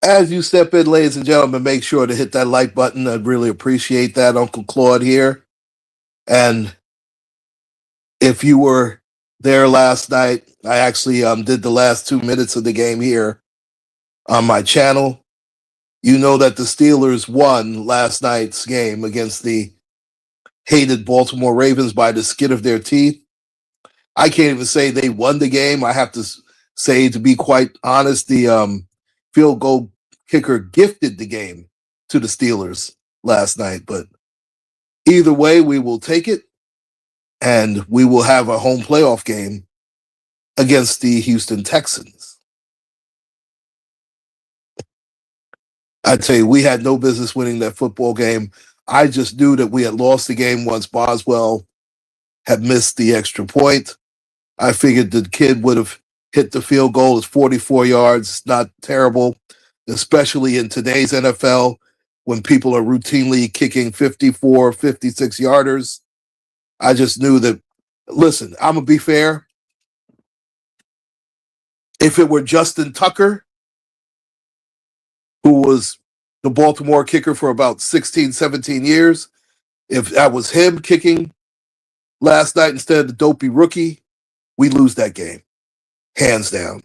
As you step in, ladies and gentlemen, make sure to hit that like button. I'd really appreciate that. Uncle Claude here. And if you were there last night, I actually did the last 2 minutes of the game here on my channel. You know that the Steelers won last night's game against the hated Baltimore Ravens by the skin of their teeth. I can't even say they won the game. I have to say, to be quite honest, the field goal kicker gifted the game to the Steelers last night. But either way, we will take it, and we will have a home playoff game against the Houston Texans. I tell you, we had no business winning that football game. I just knew that we had lost the game once Boswell had missed the extra point. I figured the kid would have hit the field goal. It's 44 yards, not terrible, especially in today's NFL when people are routinely kicking 54, 56 yarders. I just knew that, listen, I'm going to be fair. If it were Justin Tucker, who was the Baltimore kicker for about 16, 17 years, if that was him kicking last night instead of the dopey rookie, we lose that game, hands down.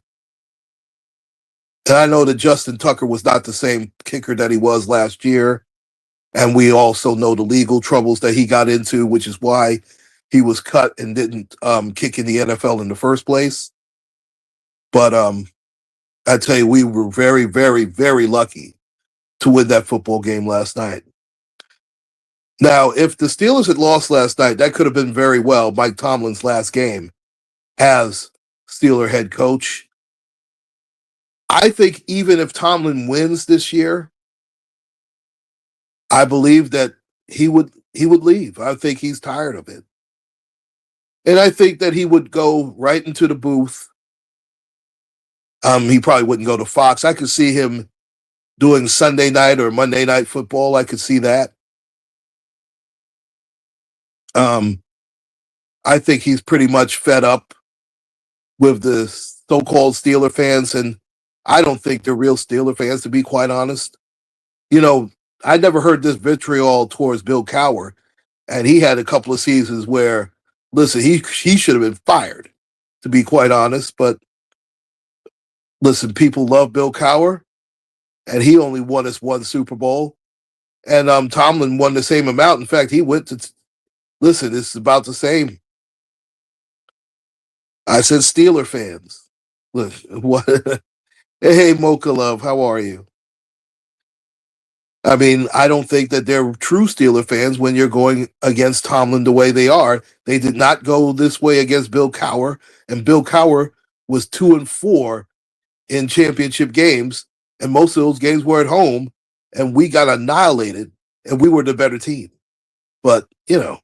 And I know that Justin Tucker was not the same kicker that he was last year. And we also know the legal troubles that he got into, which is why he was cut and didn't kick in the NFL in the first place. But I tell you, we were very, very, very lucky to win that football game last night. Now, if the Steelers had lost last night, that could have been very well Mike Tomlin's last game as Steeler head coach. I think even if Tomlin wins this year, I believe that he would leave. I think he's tired of it. And I think that he would go right into the booth. He probably wouldn't go to Fox. I could see him doing Sunday night or Monday night football. I could see that. I think he's pretty much fed up with the so-called Steeler fans, and I don't think they're real Steeler fans, to be quite honest. You know, I never heard this vitriol towards Bill Cowher, and he had a couple of seasons where, listen, he should have been fired, to be quite honest. But listen, people love Bill Cowher, and he only won us one Super Bowl, and Tomlin won the same amount. In fact, he went to listen. It's about the same. I said Steeler fans. Look, what? Hey, Mocha Love, how are you? I mean, I don't think that they're true Steeler fans when you're going against Tomlin the way they are. They did not go this way against Bill Cowher, and Bill Cowher was 2-4 in championship games, and most of those games were at home, and we got annihilated, and we were the better team. But, you know,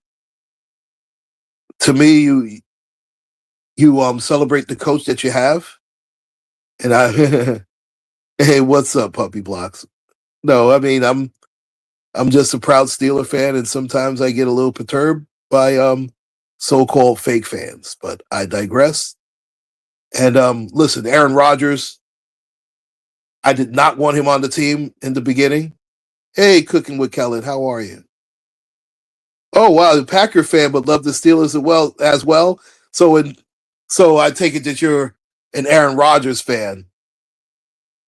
to me, you celebrate the coach that you have, and I hey, what's up, Puppy Blocks? No, I mean, I'm just a proud Steeler fan, and sometimes I get a little perturbed by so-called fake fans. But I digress. And listen, Aaron Rodgers, I did not want him on the team in the beginning. Hey, Cooking with Kellen, how are you? Oh wow, the Packer fan, but love the Steelers as well. So I take it that you're an Aaron Rodgers fan,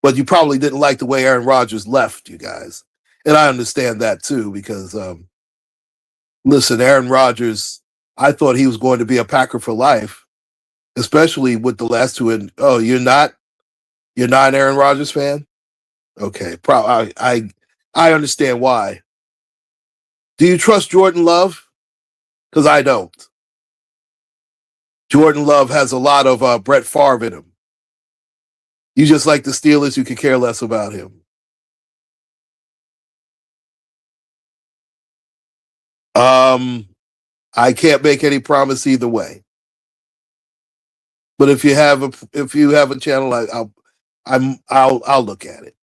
but you probably didn't like the way Aaron Rodgers left you guys. And I understand that too, because listen, Aaron Rodgers, I thought he was going to be a Packer for life, especially with the last two. And oh, you're not an Aaron Rodgers fan? Okay, I understand why. Do you trust Jordan Love? Because I don't. Jordan Love has a lot of Brett Favre in him. You just like the Steelers, you could care less about him. I can't make any promise either way. But if you have a channel, I'll look at it.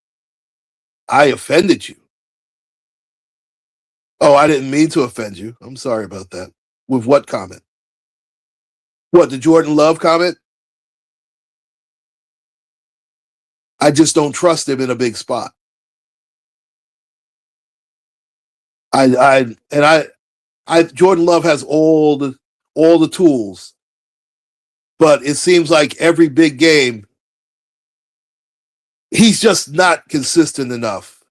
I offended you. Oh, I didn't mean to offend you. I'm sorry about that. With what comment? What, the Jordan Love comment? I just don't trust him in a big spot. Jordan Love has all the tools, but it seems like every big game, he's just not consistent enough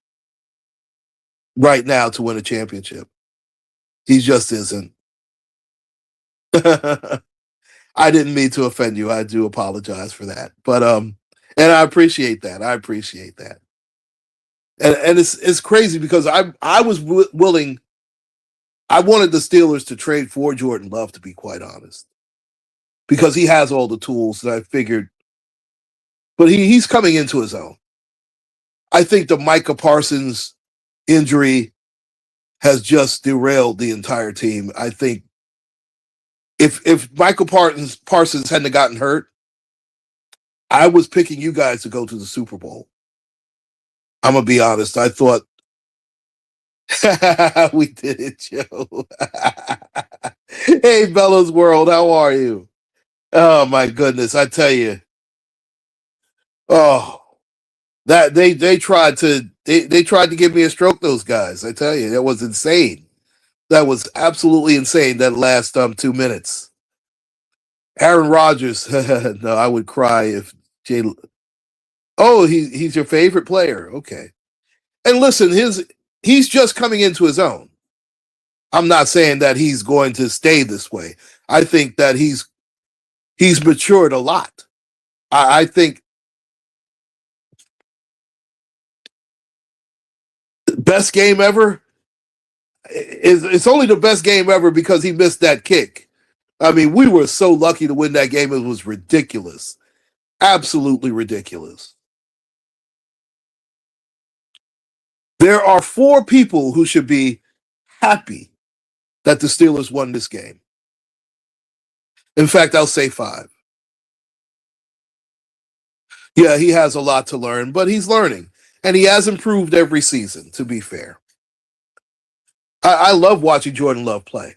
right now to win a championship. He just isn't. I didn't mean to offend you. I do apologize for that. But and I appreciate that. I appreciate that. And it's crazy because I was willing. I wanted the Steelers to trade for Jordan Love, to be quite honest, because he has all the tools that I figured. But he's coming into his own. I think the Micah Parsons injury has just derailed the entire team. I think if Michael Parsons hadn't gotten hurt, I was picking you guys to go to the Super Bowl. I'm gonna be honest. I thought we did it, Joe. Hey, Bella's World, how are you? Oh my goodness, I tell you. Oh, that they tried to they tried to give me a stroke. Those guys, I tell you, that was insane. That was absolutely insane. That last 2 minutes. Aaron Rodgers. No, I would cry if Jay. Oh, he's your favorite player. Okay. And listen, he's just coming into his own. I'm not saying that he's going to stay this way. I think that he's matured a lot. I think best game ever is it's only the best game ever because he missed that kick. I mean, we were so lucky to win that game. It was ridiculous. Absolutely ridiculous. There are 4 people who should be happy that the Steelers won this game. In fact, I'll say 5. Yeah, he has a lot to learn, but he's learning. And he has improved every season, to be fair. I love watching Jordan Love play.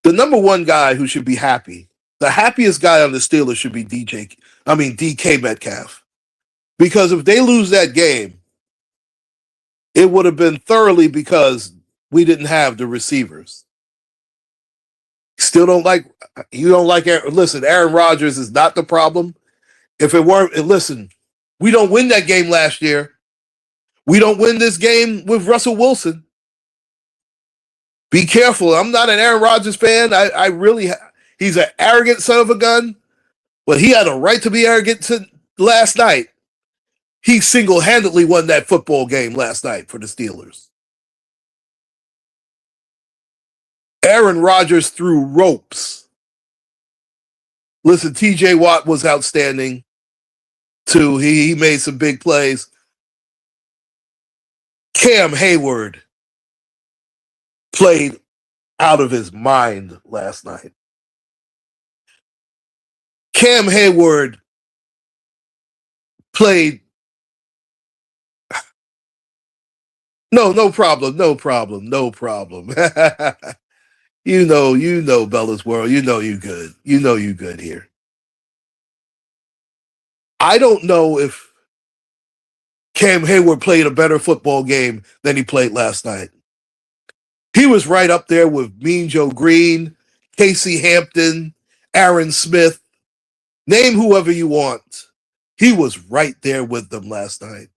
The number one guy who should be happy, the happiest guy on the Steelers should be DK Metcalf. Because if they lose that game, it would have been thoroughly because we didn't have the receivers. Still don't like, you don't like, listen, Aaron Rodgers is not the problem. If it weren't, listen, we don't win that game last year. We don't win this game with Russell Wilson. Be careful. I'm not an Aaron Rodgers fan. I really, he's an arrogant son of a gun, but he had a right to be arrogant last night. He single-handedly won that football game last night for the Steelers. Aaron Rodgers threw ropes. Listen, TJ Watt was outstanding too. He made some big plays. Cam Hayward played out of his mind last night. Cam Hayward played. No problem. You know, Bella's World. You know you good. You know you good here. I don't know if Cam Hayward played a better football game than he played last night. He was right up there with Mean Joe Green, Casey Hampton, Aaron Smith. Name whoever you want. He was right there with them last night.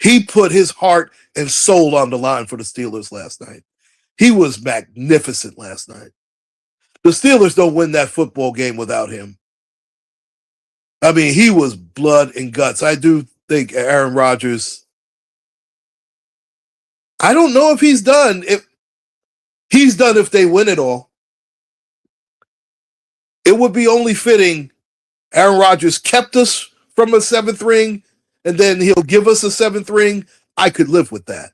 He put his heart and soul on the line for the Steelers last night. He was magnificent last night. The Steelers don't win that football game without him. I mean, he was blood and guts. I do think Aaron Rodgers, I don't know if he's done. If he's done if they win it all. It would be only fitting Aaron Rodgers kept us from a 7th ring, and then he'll give us a 7th ring. I could live with that.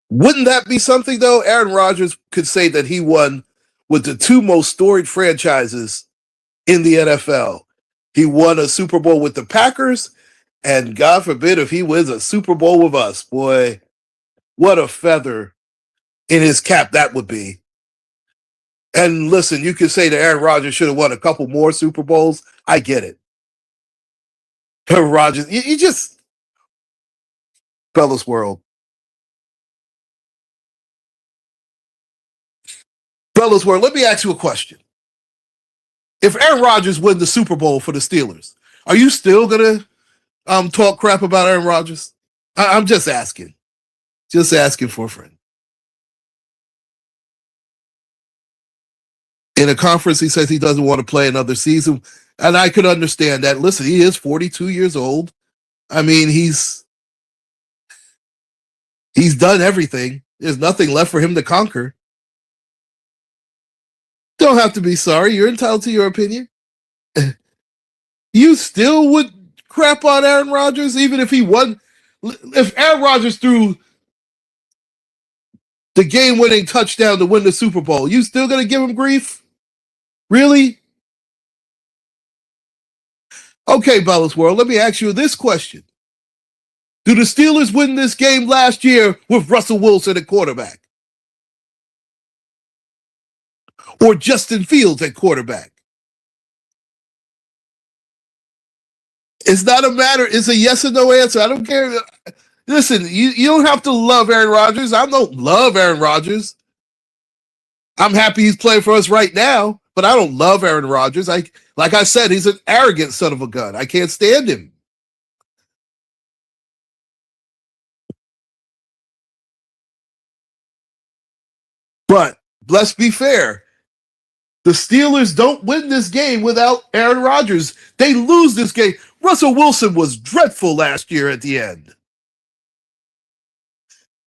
Wouldn't that be something, though? Aaron Rodgers could say that he won with the 2 most storied franchises in the NFL. He won a Super Bowl with the Packers, and God forbid if he wins a Super Bowl with us. Boy, what a feather in his cap that would be. And listen, you could say that Aaron Rodgers should have won a couple more Super Bowls. I get it. Aaron Rodgers, you just, Fellas World. Fellas World, let me ask you a question. If Aaron Rodgers wins the Super Bowl for the Steelers, are you still going to talk crap about Aaron Rodgers? I'm just asking. Just asking for a friend. In a conference, he says he doesn't want to play another season. And I could understand that. Listen, he is 42 years old. I mean, he's done everything. There's nothing left for him to conquer. Don't have to be sorry. You're entitled to your opinion. You still would crap on Aaron Rodgers, even if he won. If Aaron Rodgers threw the game-winning touchdown to win the Super Bowl, you still going to give him grief? Really? Okay, Bellas World, let me ask you this question. Do the Steelers win this game last year with Russell Wilson at quarterback? Or Justin Fields at quarterback? It's not a matter. It's a yes or no answer. I don't care. Listen, you don't have to love Aaron Rodgers. I don't love Aaron Rodgers. I'm happy he's playing for us right now, but I don't love Aaron Rodgers. Like I said, he's an arrogant son of a gun. I can't stand him. But let's be fair. The Steelers don't win this game without Aaron Rodgers. They lose this game. Russell Wilson was dreadful last year at the end.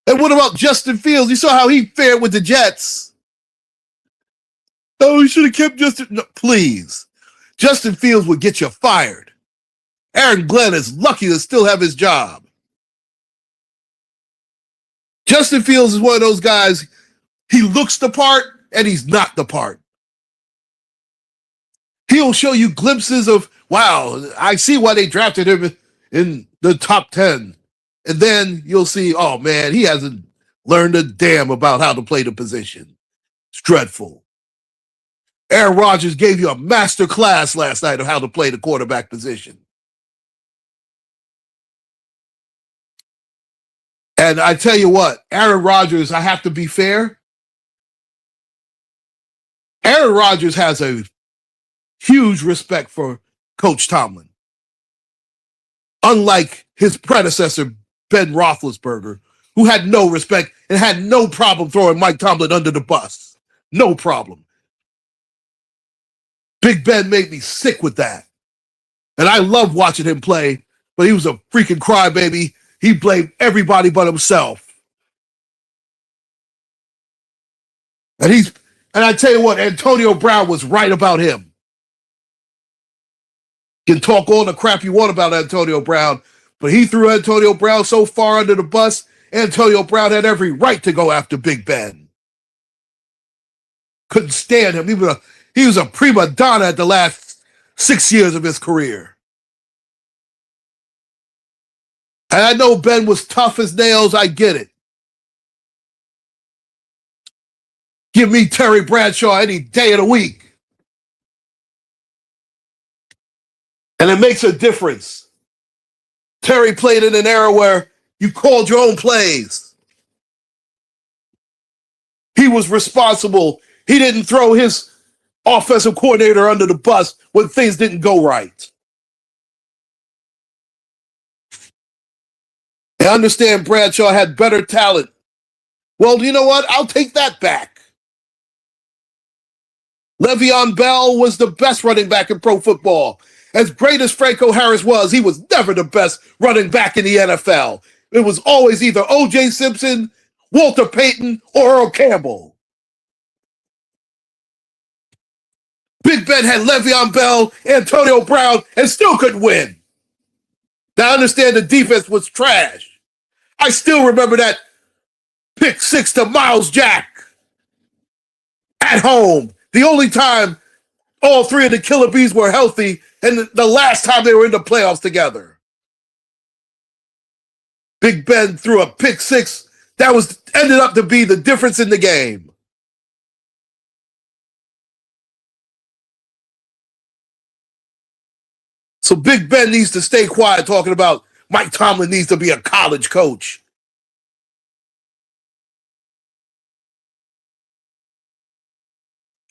And what about Justin Fields? You saw how he fared with the Jets. Oh, you should have kept Justin. No, please. Justin Fields would get you fired. Aaron Glenn is lucky to still have his job. Justin Fields is one of those guys, he looks the part and he's not the part. He'll show you glimpses of, wow, I see why they drafted him in the top 10. And then you'll see, oh man, he hasn't learned a damn about how to play the position. It's dreadful. Aaron Rodgers gave you a master class last night of how to play the quarterback position. And I tell you what, Aaron Rodgers, I have to be fair. Aaron Rodgers has a huge respect for Coach Tomlin. Unlike his predecessor, Ben Roethlisberger, who had no respect and had no problem throwing Mike Tomlin under the bus. No problem. Big Ben made me sick with that. And I love watching him play, but he was a freaking crybaby. He blamed everybody but himself. And I tell you what, Antonio Brown was right about him. You can talk all the crap you want about Antonio Brown, but he threw Antonio Brown so far under the bus, Antonio Brown had every right to go after Big Ben. Couldn't stand him. He was a prima donna at the last 6 years of his career. And I know Ben was tough as nails. I get it. Give me Terry Bradshaw any day of the week. And it makes a difference. Terry played in an era where you called your own plays. He was responsible. He didn't throw his offensive coordinator under the bus when things didn't go right. I understand Bradshaw had better talent. Well, you know what? I'll take that back. Le'Veon Bell was the best running back in pro football. As great as Franco Harris was, he was never the best running back in the NFL. It was always either O.J. Simpson, Walter Payton, or Earl Campbell. Big Ben had Le'Veon Bell, Antonio Brown, and still couldn't win. Now, I understand the defense was trash. I still remember that pick six to Miles Jack at home. The only time all three of the Killer Bees were healthy and the last time they were in the playoffs together. Big Ben threw a pick six that ended up to be the difference in the game. So Big Ben needs to stay quiet talking about Mike Tomlin needs to be a college coach.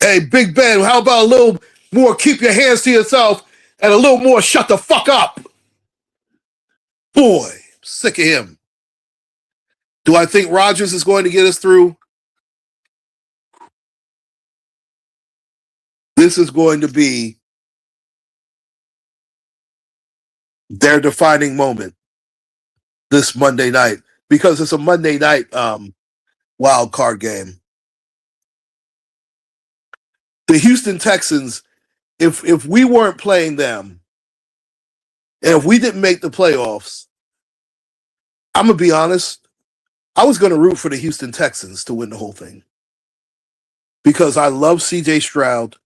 Hey, Big Ben, how about a little more keep your hands to yourself and a little more shut the fuck up? Boy, sick of him. Do I think Rodgers is going to get us through? This is going to be their defining moment this Monday night because it's a Monday night wild card game. The Houston Texans, if we weren't playing them and if we didn't make the playoffs, I'm gonna be honest, I was gonna root for the Houston Texans to win the whole thing because I love CJ Stroud.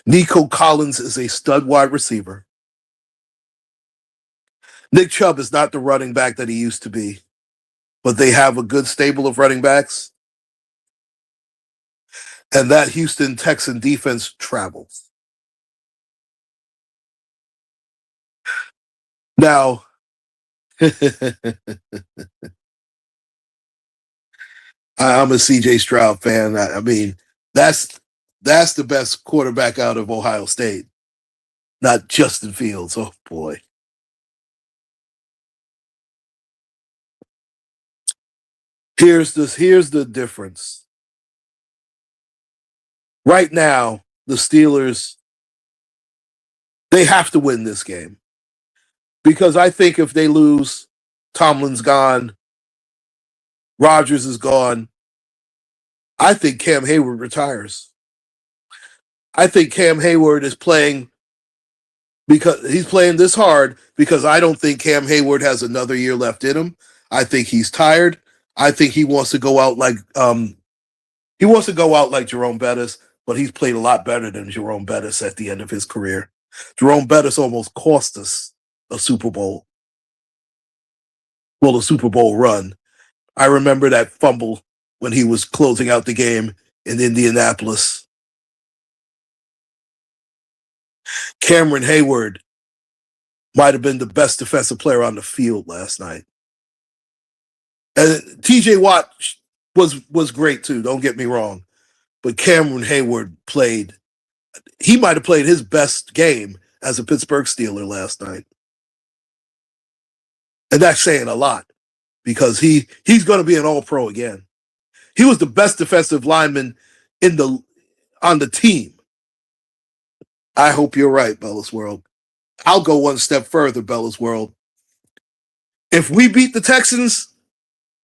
Nico Collins is a stud wide receiver. Nick Chubb is not the running back that he used to be, but they have a good stable of running backs. And that Houston Texan defense travels. Now, I'm a CJ Stroud fan. I mean, that's the best quarterback out of Ohio State, not Justin Fields. Oh boy. Here's the difference. Right now, the Steelers, they have to win this game. Because I think if they lose, Tomlin's gone, Rodgers is gone. I think Cam Hayward retires. I think Cam Hayward is playing because he's playing this hard because I don't think Cam Hayward has another year left in him. I think he's tired. I think he wants to go out like Jerome Bettis, but he's played a lot better than Jerome Bettis at the end of his career. Jerome Bettis almost cost us a Super Bowl. Well, a Super Bowl run. I remember that fumble when he was closing out the game in Indianapolis. Cameron Hayward might have been the best defensive player on the field last night. And TJ Watt was great too, don't get me wrong. But Cameron Hayward he might have played his best game as a Pittsburgh Steeler last night. And that's saying a lot because he's going to be an all-pro again. He was the best defensive lineman on the team. I hope you're right, Bella's World. I'll go one step further, Bella's World. If we beat the Texans,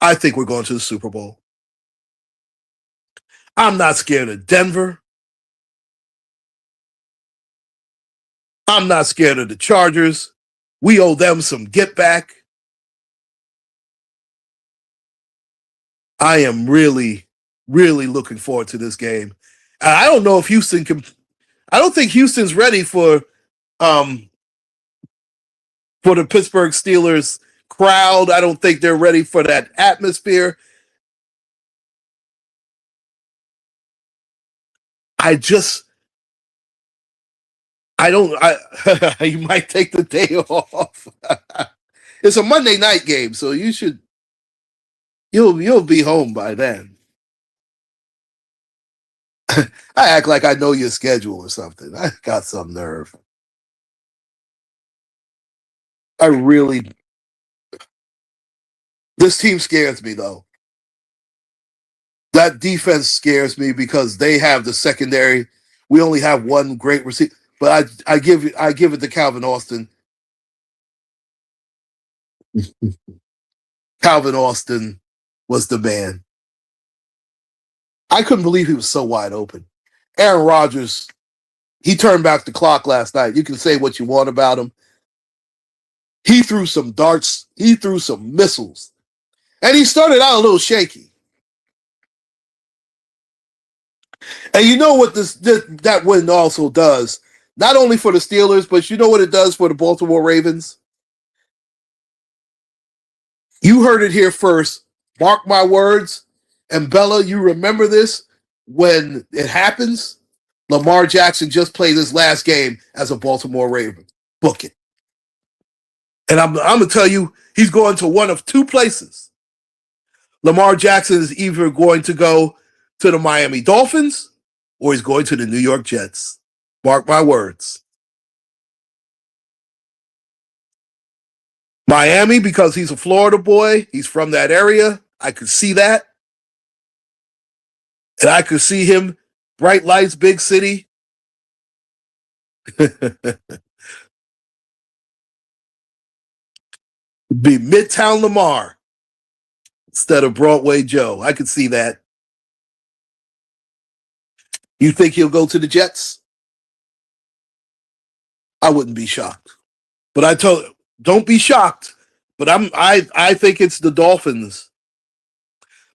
I think we're going to the Super Bowl. I'm not scared of Denver. I'm not scared of the Chargers. We owe them some get back. I am really, really looking forward to this game. I don't know if Houston can. I don't think Houston's ready for the Pittsburgh Steelers crowd. I don't think they're ready for that atmosphere. You might take the day off. It's a Monday night game, so you'll be home by then. I act like I know your schedule or something. I got some nerve. This team scares me though. That defense scares me because they have the secondary. We only have one great receiver, but I give it to Calvin Austin. Calvin Austin was the man. I couldn't believe he was so wide open. Aaron Rodgers, he turned back the clock last night. You can say what you want about him. He threw some darts. He threw some missiles. And he started out a little shaky. And you know what that win also does? Not only for the Steelers, but you know what it does for the Baltimore Ravens? You heard it here first. Mark my words. And Bella, you remember this when it happens? Lamar Jackson just played his last game as a Baltimore Raven. Book it. And I'm going to tell you, he's going to one of two places. Lamar Jackson is either going to go to the Miami Dolphins or he's going to the New York Jets. Mark my words. Miami, because he's a Florida boy. He's from that area. I could see that. And I could see him, bright lights, big city. Be Midtown Lamar instead of Broadway Joe. I could see that. You think he'll go to the Jets? I wouldn't be shocked. But don't be shocked. But I think it's the Dolphins.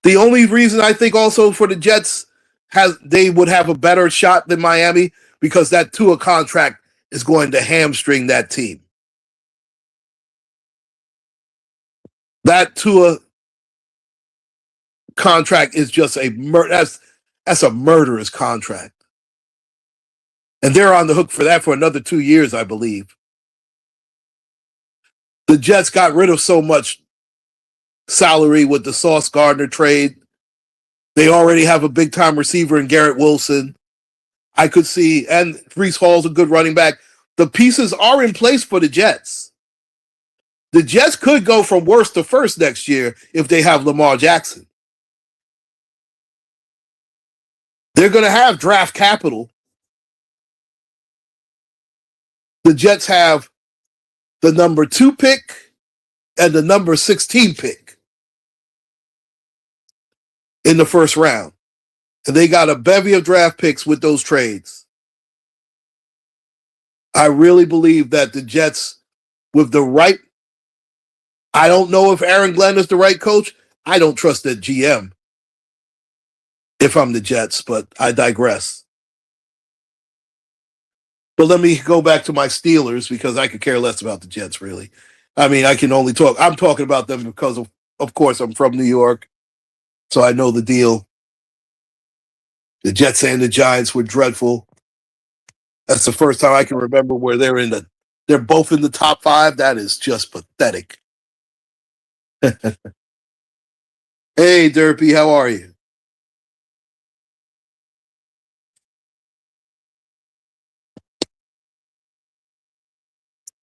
The only reason I think also for the Jets they would have a better shot than Miami because that Tua contract is going to hamstring that team. That Tua contract is just that's a murderous contract. And they're on the hook for that for another 2 years, I believe. The Jets got rid of so much salary with the Sauce Gardner trade. They already have a big-time receiver in Garrett Wilson. I could see, and Breece Hall's a good running back. The pieces are in place for the Jets. The Jets could go from worst to first next year if they have Lamar Jackson. They're going to have draft capital. The Jets have the number 2 pick and the number 16 pick in the first round. And they got a bevy of draft picks with those trades. I really believe that the Jets, with the right, I don't know if Aaron Glenn is the right coach. I don't trust that GM if I'm the Jets, but I digress. But let me go back to my Steelers because I could care less about the Jets, really. I mean, I can only talk. I'm talking about them because, of course, I'm from New York, so I know the deal. The Jets and the Giants were dreadful. That's the first time I can remember where they're both in the top 5. That is just pathetic. Hey, Derpy, how are you?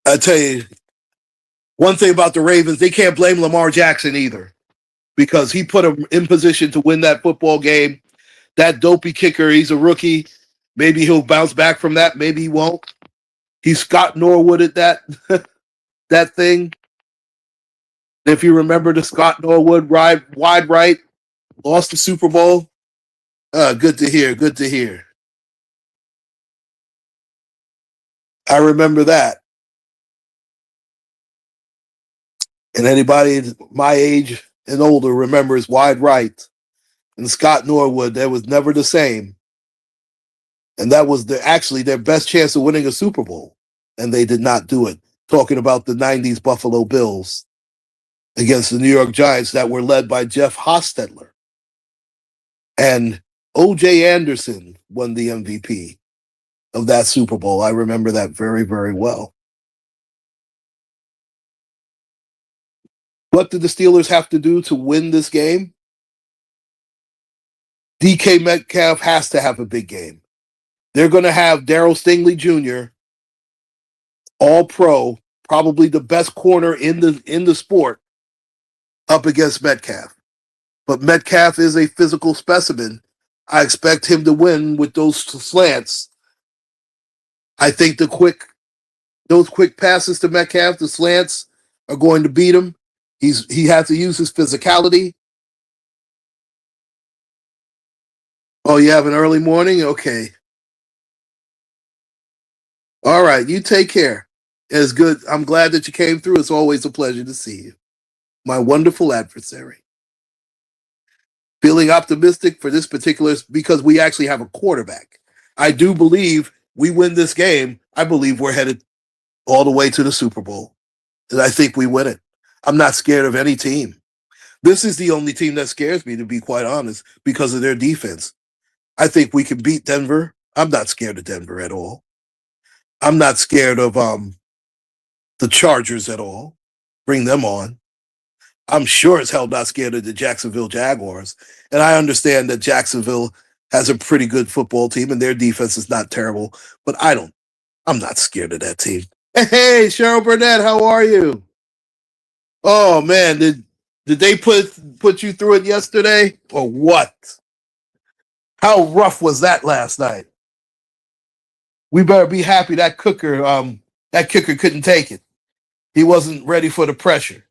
I tell you, one thing about the Ravens, they can't blame Lamar Jackson either because he put them in position to win that football game. That dopey kicker, he's a rookie. Maybe he'll bounce back from that. Maybe he won't. He Scott Norwood at that thing. If you remember the Scott Norwood wide right, lost the Super Bowl. Good to hear. Good to hear. I remember that. And anybody my age and older remembers wide right. And Scott Norwood, that was never the same. And that was actually their best chance of winning a Super Bowl. And they did not do it. Talking about the 90s Buffalo Bills against the New York Giants that were led by Jeff Hostetler. And O.J. Anderson won the MVP of that Super Bowl. I remember that very, very well. What did the Steelers have to do to win this game? DK Metcalf has to have a big game. They're going to have Darryl Stingley Jr., all pro, probably the best corner in the sport, up against Metcalf. But Metcalf is a physical specimen. I expect him to win with those slants. I think those quick passes to Metcalf, the slants, are going to beat him. He has to use his physicality. Oh, you have an early morning? Okay. All right, you take care. It's good. I'm glad that you came through. It's always a pleasure to see you. My wonderful adversary. Feeling optimistic for this particular, because we actually have a quarterback. I do believe we win this game. I believe we're headed all the way to the Super Bowl. And I think we win it. I'm not scared of any team. This is the only team that scares me, to be quite honest, because of their defense. I think we can beat Denver. I'm not scared of Denver at all. I'm not scared of the Chargers at all. Bring them on. I'm sure as hell not scared of the Jacksonville Jaguars. And I understand that Jacksonville has a pretty good football team and their defense is not terrible, but I'm not scared of that team. Hey, Cheryl Burnett, how are you? Oh man, did they put you through it yesterday or what? How rough was that last night? We better be happy that kicker couldn't take it. He wasn't ready for the pressure.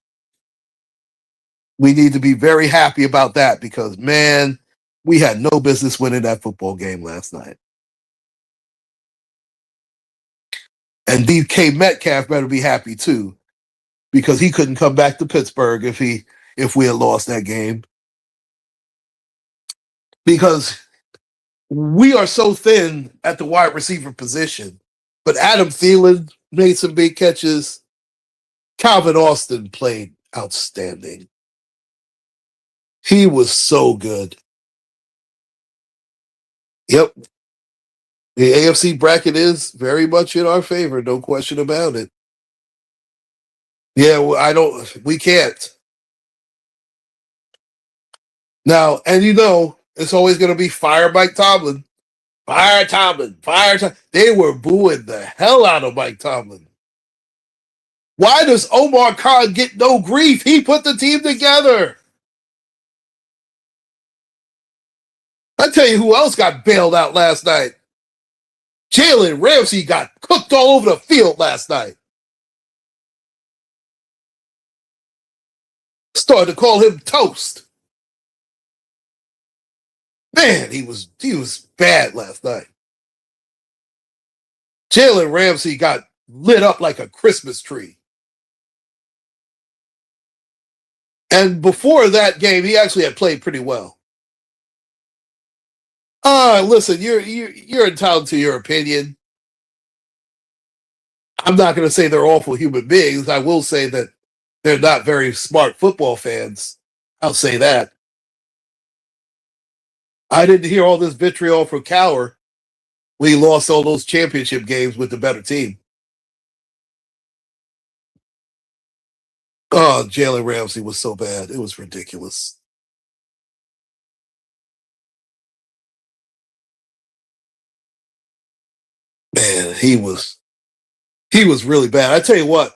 We need to be very happy about that because man, we had no business winning that football game last night. And DK Metcalf better be happy too because he couldn't come back to Pittsburgh if we had lost that game. Because we are so thin at the wide receiver position. But Adam Thielen made some big catches. Calvin Austin played outstanding. He was so good. Yep. The AFC bracket is very much in our favor, no question about it. Yeah, we can't. Now, and it's always going to be fire Mike Tomlin. Fire Tomlin. Fire Tomlin. They were booing the hell out of Mike Tomlin. Why does Omar Khan get no grief? He put the team together. I tell you who else got bailed out last night. Jalen Ramsey got cooked all over the field last night. Started to call him toast. Man, he was bad last night. Jalen Ramsey got lit up like a Christmas tree. And before that game, he actually had played pretty well. Listen, you're entitled to your opinion. I'm not going to say they're awful human beings. I will say that they're not very smart football fans. I'll say that. I didn't hear all this vitriol from Cowher when he lost all those championship games with the better team. Oh, Jalen Ramsey was so bad. It was ridiculous. Man, he was really bad. I tell you what,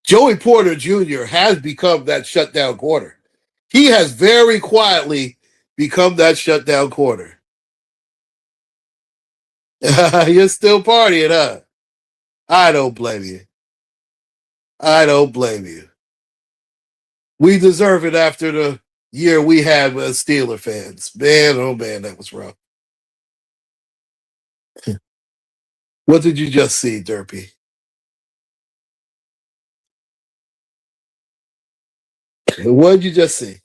Joey Porter Jr. has become that shutdown corner. He has very quietly become that shutdown corner. You're still partying, huh? I don't blame you. I don't blame you. We deserve it after the year we had as Steeler fans. Man, oh man, that was rough. What did you just see, Derpy? What did you just see?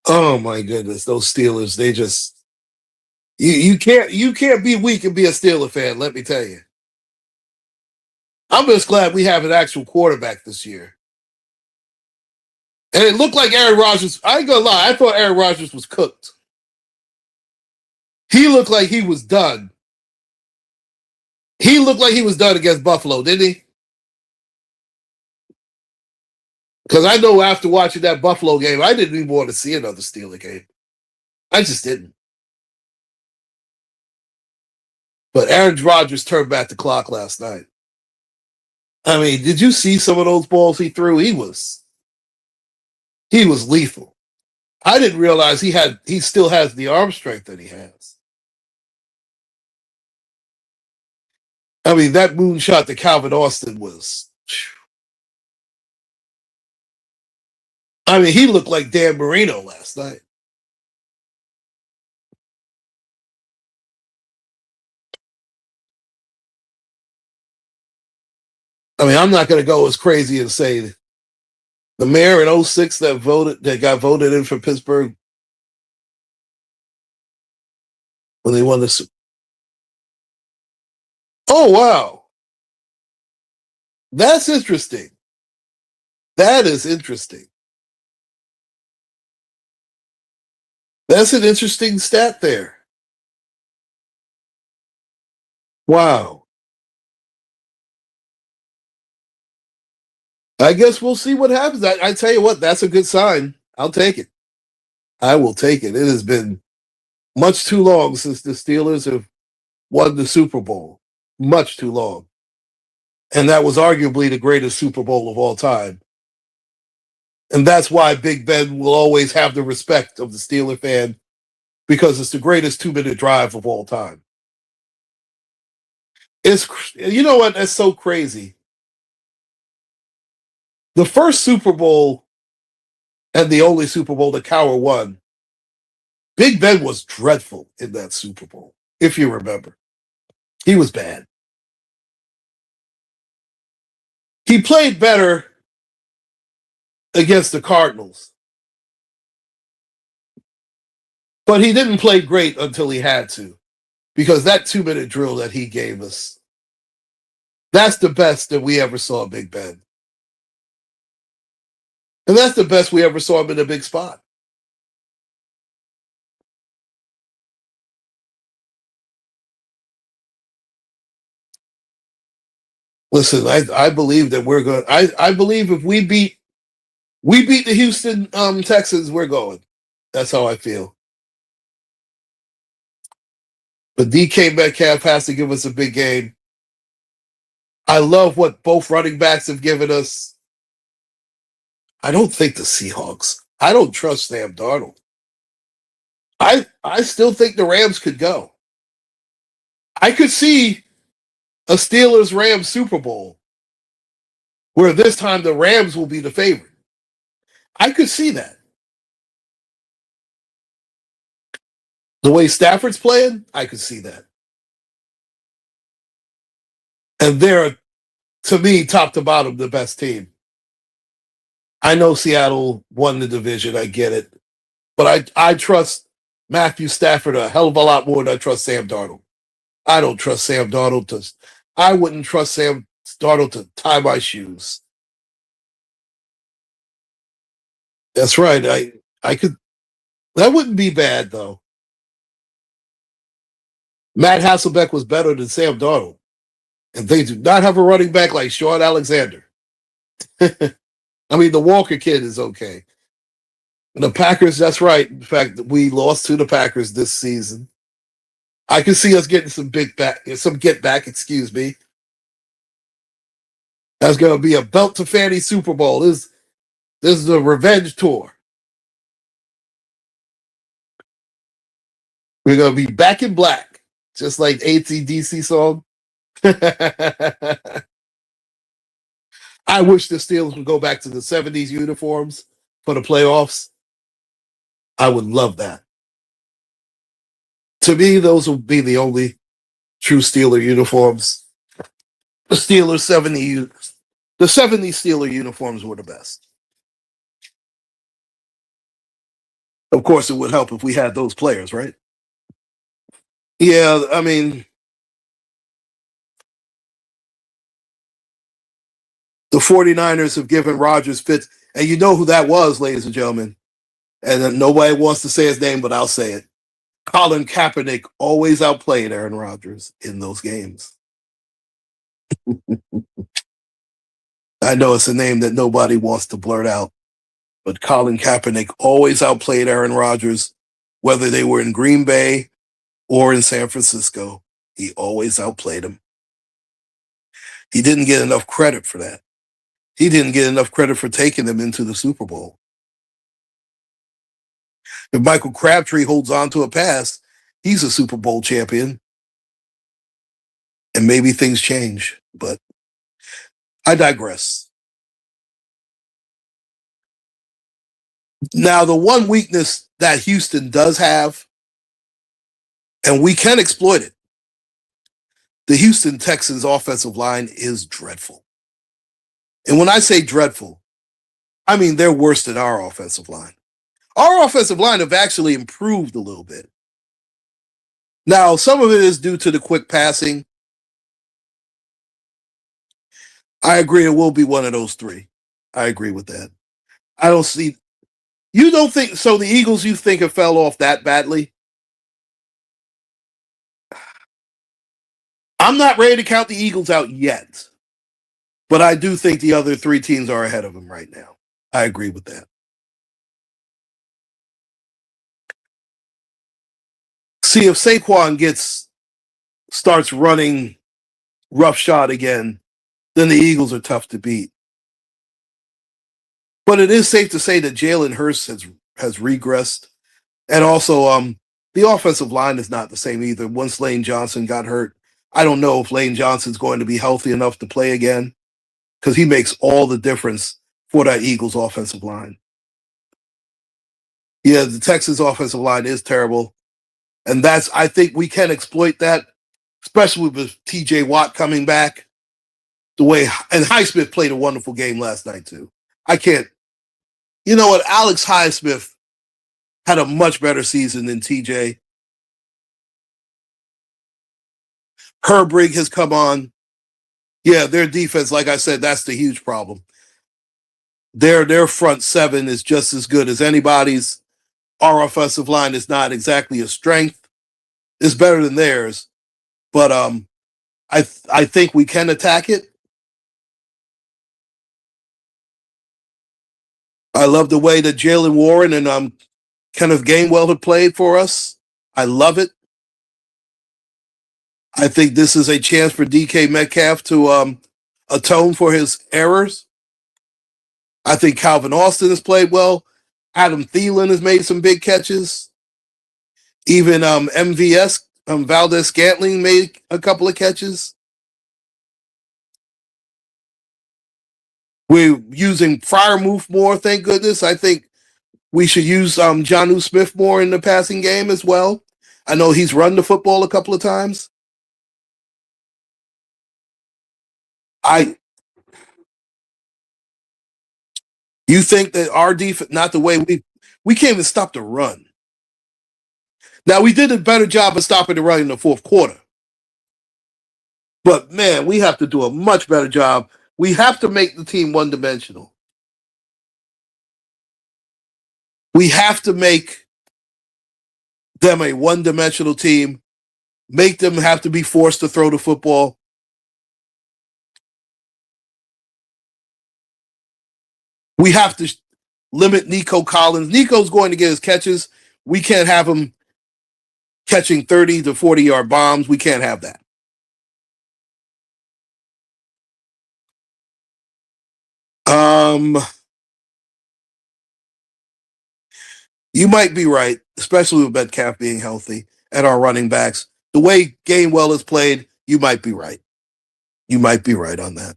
Oh my goodness, those Steelers, they just you can't be weak and be a Steeler fan, let me tell you. I'm just glad we have an actual quarterback this year. And it looked like Aaron Rodgers. I ain't gonna lie, I thought Aaron Rodgers was cooked. He looked like he was done. He looked like he was done against Buffalo, didn't he? Because I know after watching that Buffalo game, I didn't even want to see another Steeler game. I just didn't. But Aaron Rodgers turned back the clock last night. I mean, did you see some of those balls he threw? He was lethal. I didn't realize he still has the arm strength that he has. I mean, that moonshot to Calvin Austin was. I mean, he looked like Dan Marino last night. I mean, I'm not going to go as crazy and say the mayor in '06 that got voted in for Pittsburgh when they won this. Oh wow, that's interesting. That is interesting. That's an interesting stat there. Wow. I guess we'll see what happens. I tell you what, that's a good sign. I'll take it. I will take it. It has been much too long since the Steelers have won the Super Bowl. Much too long. And that was arguably the greatest Super Bowl of all time. And that's why Big Ben will always have the respect of the Steeler fan because it's the greatest 2-minute drive of all time. It's you know what? That's so crazy. The first Super Bowl and the only Super Bowl that Cowher won, Big Ben was dreadful in that Super Bowl, if you remember. He was bad. He played better against the Cardinals, but he didn't play great until he had to because that 2-minute drill that he gave us, that's the best that we ever saw Big Ben. And that's the best we ever saw him in a big spot. Listen, I believe that we're going. I believe if we beat the Houston Texans, we're going. That's how I feel. But DK Metcalf has to give us a big game. I love what both running backs have given us. I don't think the Seahawks. I don't trust Sam Darnold. I still think the Rams could go. I could see a Steelers Rams Super Bowl where this time the Rams will be the favorite. I could see that. The way Stafford's playing, I could see that. And they're, to me, top to bottom, the best team. I know Seattle won the division. I get it. But I trust Matthew Stafford a hell of a lot more than I trust Sam Darnold. I don't trust Sam Darnold to. I wouldn't trust Sam Darnold to tie my shoes. That's right. I could. That wouldn't be bad though. Matt Hasselbeck was better than Sam Darnold, and they do not have a running back like Sean Alexander. I mean, the Walker kid is okay. The Packers, that's right. In fact, we lost to the Packers this season. I can see us getting some get back. Excuse me. That's going to be a belt to fanny Super Bowl. This is a revenge tour. We're going to be back in black, just like ACDC song. I wish the Steelers would go back to the 70s uniforms for the playoffs. I would love that. To me, those would be the only true Steeler uniforms. The Steelers 70 the 70s Steeler uniforms were the best. Of course, it would help if we had those players, right? Yeah, I mean, the 49ers have given Rodgers fits, and you know who that was, ladies and gentlemen. And nobody wants to say his name, but I'll say it. Colin Kaepernick always outplayed Aaron Rodgers in those games. I know it's a name that nobody wants to blurt out, but Colin Kaepernick always outplayed Aaron Rodgers, whether they were in Green Bay or in San Francisco. He always outplayed him. He didn't get enough credit for that. He didn't get enough credit for taking them into the Super Bowl. If Michael Crabtree holds on to a pass, he's a Super Bowl champion. And maybe things change, but I digress. Now, the one weakness that Houston does have, and we can exploit it, the Houston Texans offensive line is dreadful. And when I say dreadful, I mean they're worse than our offensive line. Our offensive line have actually improved a little bit. Now, some of it is due to the quick passing. I agree it will be one of those three. I agree with that. I don't see You don't think so? The Eagles, you think, have fell off that badly? I'm not ready to count the Eagles out yet, but I do think the other three teams are ahead of them right now. I agree with that. See, if Saquon starts running roughshod again, then the Eagles are tough to beat. But it is safe to say that Jalen Hurts has regressed, and also the offensive line is not the same either. Once Lane Johnson got hurt, I don't know if Lane Johnson's going to be healthy enough to play again because he makes all the difference for that Eagles offensive line. Yeah, the Texans offensive line is terrible, and I think we can exploit that, especially with T.J. Watt coming back. The way and Highsmith played a wonderful game last night too. I can't. You know what? Alex Highsmith had a much better season than TJ. Herbrig has come on. Yeah, their defense, like I said, that's the huge problem. Their front seven is just as good as anybody's. Our offensive line is not exactly a strength. It's better than theirs, but I think we can attack it. I love the way that Jalen Warren and Kenneth Gainwell have played for us. I love it. I think this is a chance for DK Metcalf to atone for his errors. I think Calvin Austin has played well. Adam Thielen has made some big catches. Even MVS, Valdez Scantling made a couple of catches. We're using Freiermuth more, thank goodness. I think we should use Jonnu Smith more in the passing game as well. I know he's run the football a couple of times. You think that our defense, not the way we can't even stop the run. Now we did a better job of stopping the run in the fourth quarter. But man, we have to do a much better job. We have to make the team one-dimensional. We have to make them a one-dimensional team, make them have to be forced to throw the football. We have to limit Nico Collins. Nico's going to get his catches. We can't have him catching 30 to 40-yard bombs. We can't have that. You might be right, especially with Metcalf being healthy and our running backs. The way Gainwell is played, you might be right. You might be right on that.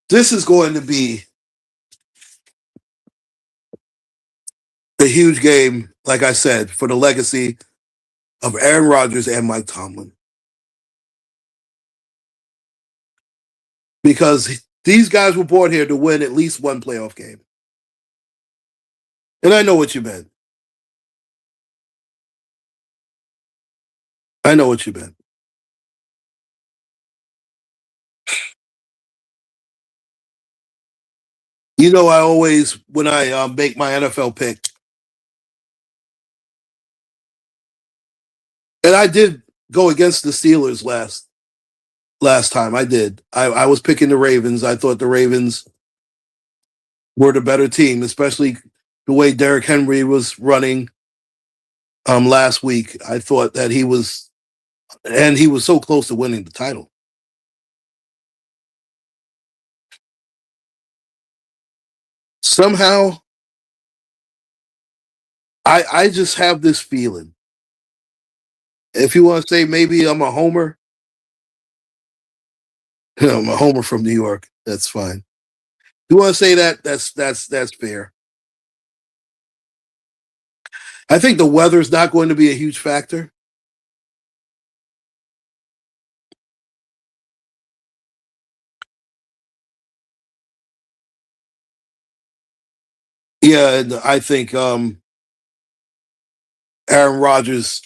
This is going to be a huge game, like I said, for the legacy of Aaron Rodgers and Mike Tomlin. Because these guys were born here to win at least one playoff game. And I know what you meant. I know what you meant. You know, I always, when I make my NFL pick, and I did go against the Steelers last time. I did. I was picking the Ravens. I thought the Ravens were the better team, especially the way Derrick Henry was running last week. I thought that he was so close to winning the title. Somehow, I just have this feeling. If you want to say maybe I'm a homer, I'm a homer from New York. That's fine. If you want to say that, that's fair. I think the weather's not going to be a huge factor. Yeah, and I think Aaron Rodgers,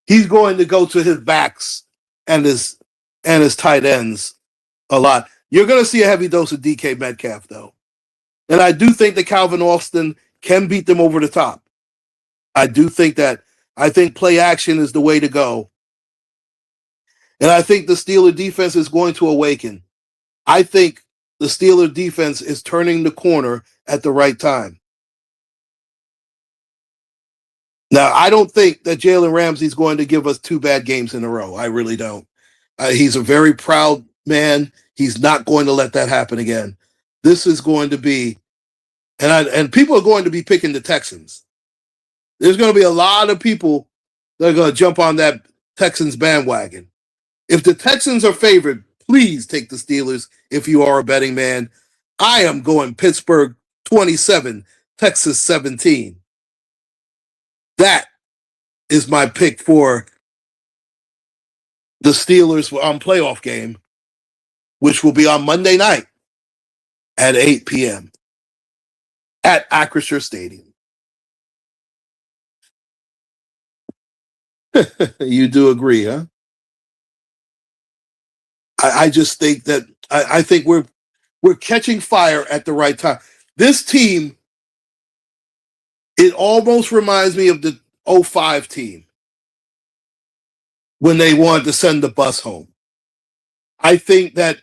he's going to go to his backs and his tight ends A lot. You're going to see a heavy dose of DK Metcalf, though. And I do think that Calvin Austin can beat them over the top. I do think that. I think play action is the way to go. And I think the Steeler defense is going to awaken. I think the Steeler defense is turning the corner at the right time. Now, I don't think that Jalen Ramsey's going to give us 2 bad games in a row. I really don't. He's a very proud man. He's not going to let that happen again. This is going to be, and people are going to be picking the Texans. There's going to be a lot of people that are going to jump on that Texans bandwagon. If the Texans are favored, please take the Steelers if you are a betting man. I am going Pittsburgh 27, Texas 17. That is my pick for the Steelers playoff game, which will be on Monday night at 8 p.m. at Acrisure Stadium. You do agree, huh? I just think that I think we're catching fire at the right time. This team, it almost reminds me of the 05 team when they wanted to send the bus home. I think that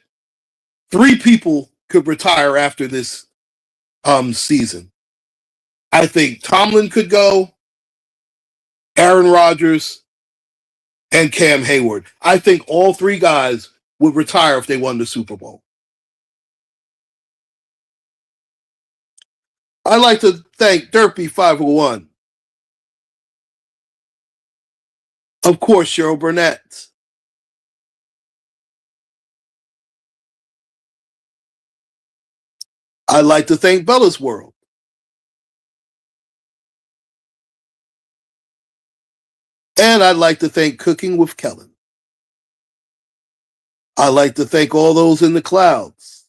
3 people could retire after this season. I think Tomlin could go, Aaron Rodgers, and Cam Hayward. I think all 3 guys would retire if they won the Super Bowl. I'd like to thank Derpy501. Of course, Cheryl Burnett. I'd like to thank Bella's World. And I'd like to thank Cooking with Kellen. I'd like to thank all those in the clouds.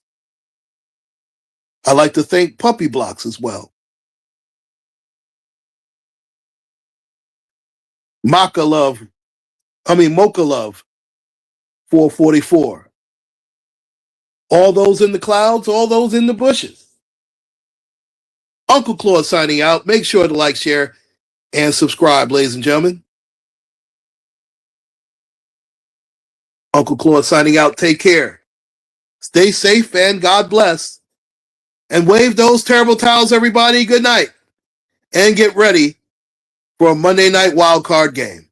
I'd like to thank Puppy Blocks as well. Mocha Love 444. All those in the clouds, all those in the bushes. Uncle Claude signing out. Make sure to like, share, and subscribe, ladies and gentlemen. Uncle Claude signing out. Take care. Stay safe and God bless. And wave those terrible towels, everybody. Good night. And get ready for a Monday night wild card game.